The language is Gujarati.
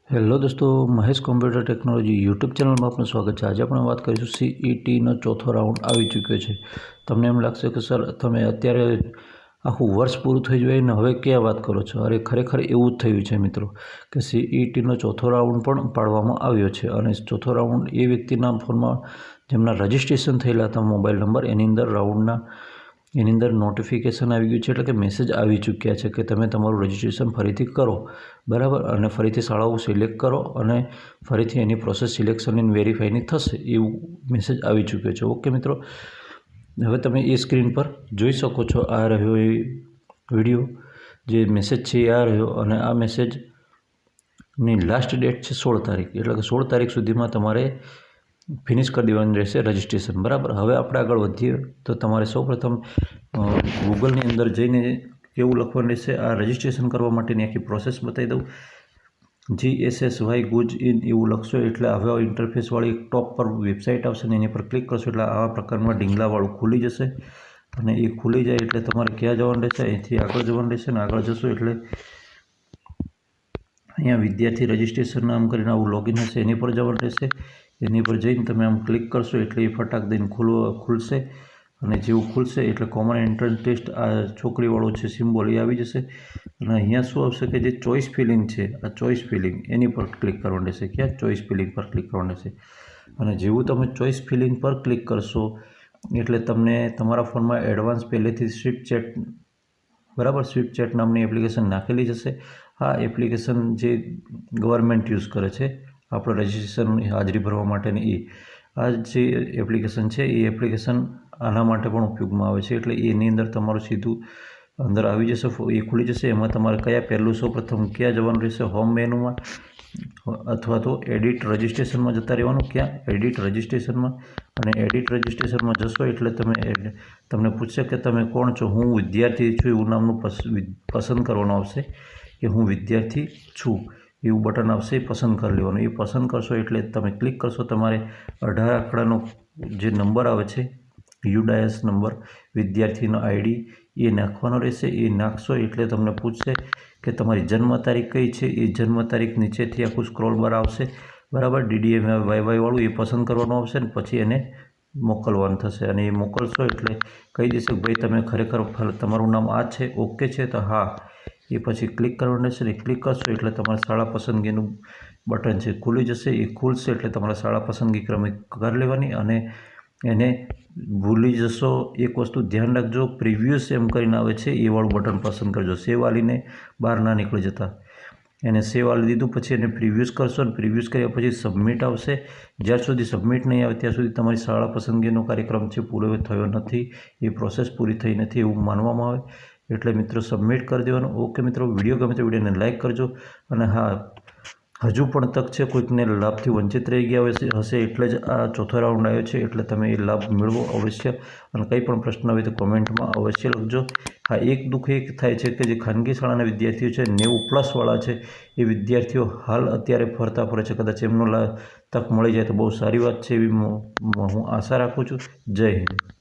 હેલો દોસ્તો, મહેશ કોમ્પ્યુટર ટેકનોલોજી યુટ્યુબ ચેનલમાં આપનું સ્વાગત છે। આજે આપણે વાત કરીશું સીઈટીનો ચોથો રાઉન્ડ આવી ચૂક્યો છે। તમને એમ લાગશે કે સર તમે અત્યારે આખું વર્ષ પૂરું થઈ જાય ને હવે ક્યાં વાત કરો છો? અરે ખરેખર એવું જ થયું છે મિત્રો કે સીઈટીનો ચોથો રાઉન્ડ પણ પાડવામાં આવ્યો છે અને ચોથો રાઉન્ડ એ વ્યક્તિના ફોનમાં જેમના રજિસ્ટ્રેશન થયેલા હતા મોબાઈલ નંબર એની અંદર નોટિફિકેશન આવી ગયું છે, એટલે કે મેસેજ આવી ચૂક્યા છે કે તમે તમારું રજિસ્ટ્રેશન ફરીથી કરો, બરાબર, અને ફરીથી શાળાઓ સિલેક્ટ કરો અને ફરીથી એની પ્રોસેસ સિલેક્શન એન્ડ વેરીફાઈની થશે એવું મેસેજ આવી ચૂક્યો છે। ઓકે મિત્રો, હવે તમે એ સ્ક્રીન પર જોઈ શકો છો, આ રહ્યો એ વિડીયો, જે મેસેજ છે એ આ રહ્યો અને આ મેસેજની લાસ્ટ ડેટ છે 16 તારીખ, એટલે કે 16 તારીખ સુધીમાં તમારે ફિનિશ કરી દેવાનું રહેશે રજિસ્ટ્રેશન, બરાબર। હવે આપણે આગળ વધીએ તો તમારે સૌપ્રથમ ગૂગલની અંદર જઈને કેવું લખવાનું રહેશે, આ રજિસ્ટ્રેશન કરવા માટેની આખી પ્રોસેસ બતાવી દઉં। GSSY ગુજ ઇન એવું લખશો એટલે હવે ઇન્ટરફેસવાળી ટોપ પર વેબસાઇટ આવશે ને એની પર ક્લિક કરશો એટલે આવા પ્રકારમાં ઢીંગલાવાળું ખુલી જશે અને એ ખુલી જાય એટલે તમારે ક્યાં જવાનું રહેશે, અહીંથી આગળ જવાનું રહેશે ને આગળ જશો એટલે અહીંયા વિદ્યાર્થી રજિસ્ટ્રેશન નામ કરીને આવું લોગિન હશે, એની પર જવાનું રહેશે। એની પર જઈને તમે આમ ક્લિક કરશો એટલે એ ફટાક દઈને ખુલશે અને જેવું ખુલશે એટલે કોમન એન્ટ્રન્સ ટેસ્ટ આ છોકરીવાળો છે સિમ્બોલ એ આવી જશે અને અહીંયા શું આવશે કે જે ચોઇસ ફિલિંગ છે, આ ચોઇસ ફિલિંગ એની પર ક્લિક કરવાનું રહેશે। ક્યાં? ચોઇસ ફિલિંગ પર ક્લિક કરવાનું રહેશે અને જેવું તમે ચોઇસ ફિલિંગ પર ક્લિક કરશો એટલે તમને તમારા ફોનમાં એડવાન્સ પહેલેથી સ્વિફ્ટ ચેટ, બરાબર, સ્વિફ્ટ ચેટ નામની એપ્લિકેશન નાખેલી જશે। આ એપ્લિકેશન જે ગવર્મેન્ટ યુઝ કરે છે આપણે રજિસ્ટ્રેશન હાજરી ભરવા માટેની, આ જે એપ્લિકેશન છે એ એપ્લિકેશન આના માટે પણ ઉપયોગમાં આવે છે, એટલે એની અંદર તમારું સીધું અંદર આવી જશે, એ ખુલી જશે। એમાં તમારે પહેલું સૌપ્રથમ ક્યાં જવાનું રહેશે, હોમ મેનુમાં અથવા તો એડિટ રજિસ્ટ્રેશનમાં જતા રહેવાનું। ક્યાં? એડિટ રજિસ્ટ્રેશનમાં, અને એડિટ રજિસ્ટ્રેશનમાં જશો એટલે તમને પૂછશે કે તમે કોણ છો, હું વિદ્યાર્થી છું એવું નામનું પસંદ કરવાનું આવશે કે હું વિદ્યાર્થી છું એવું બટન આવશે, એ પસંદ કરી લેવાનું। એ પસંદ કરશો એટલે તમે ક્લિક કરશો, તમારે 18 આંકડાનો જે નંબર આવે છે યુડાયસ નંબર, વિદ્યાર્થીનો આઈડી એ નાખવાનો રહેશે। એ નાખશો એટલે તમને પૂછશે કે તમારી જન્મ તારીખ કઈ છે, એ જન્મ તારીખ નીચેથી આખું સ્ક્રોલ બાર આવશે, બરાબર, DDMYY વાળું એ પસંદ કરવાનું આવશે ને પછી એને મોકલવાનું થશે અને એ મોકલશો એટલે કહી દેશે કે ભાઈ તમે ખરેખર તમારું નામ આ છે, ઓકે છે, તો હા, એ પછી ક્લિક કરવાનું રહેશે ને ક્લિક કરશો એટલે તમારે શાળા પસંદગીનું બટન છે ખુલી જશે। એ ખુલશે એટલે તમારે શાળા પસંદગી ક્રમિક કરી લેવાની અને એને ભૂલી જશો એક વસ્તુ ધ્યાન રાખજો, પ્રિવ્યુઅસ એમ કરીને આવે છે એ વાળું બટન પસંદ કરજો, સેવ આલીને બહાર ના નીકળી જતા, એને સેવ આલી દીધું પછી એને પ્રિવ્યુઅસ કરશો અને પ્રિવ્યુઅસ કર્યા પછી સબમિટ આવશે। જ્યાર સુધી સબમિટ નહીં આવે ત્યાં સુધી તમારી શાળા પસંદગીનો કાર્યક્રમ છે પૂરો થયો નથી, એ પ્રોસેસ પૂરી થઈ નથી એવું માનવામાં આવે, એટલે મિત્રો સબમિટ કરી દેવાનું। ઓકે મિત્રો, વિડીયો ગમે તો વિડીયોને લાઇક કરજો અને હા, હજુ પણ તક છે, કોઈકને લાભથી વંચિત રહી ગયા હશે એટલે જ આ ચોથો રાઉન્ડ આવ્યો છે, એટલે તમે એ લાભ મેળવો અવશ્ય અને કંઈ પણ પ્રશ્ન હોય તો કોમેન્ટમાં અવશ્ય લખજો। હા, એક દુઃખ એક થાય છે કે જે ખાનગી શાળાના વિદ્યાર્થીઓ છે 90+વાળા છે એ વિદ્યાર્થીઓ હાલ અત્યારે ફરતા ફરે છે, કદાચ એમનો તક મળી જાય તો બહુ સારી વાત છે એવી હું આશા રાખું છું। જય હિન્દ।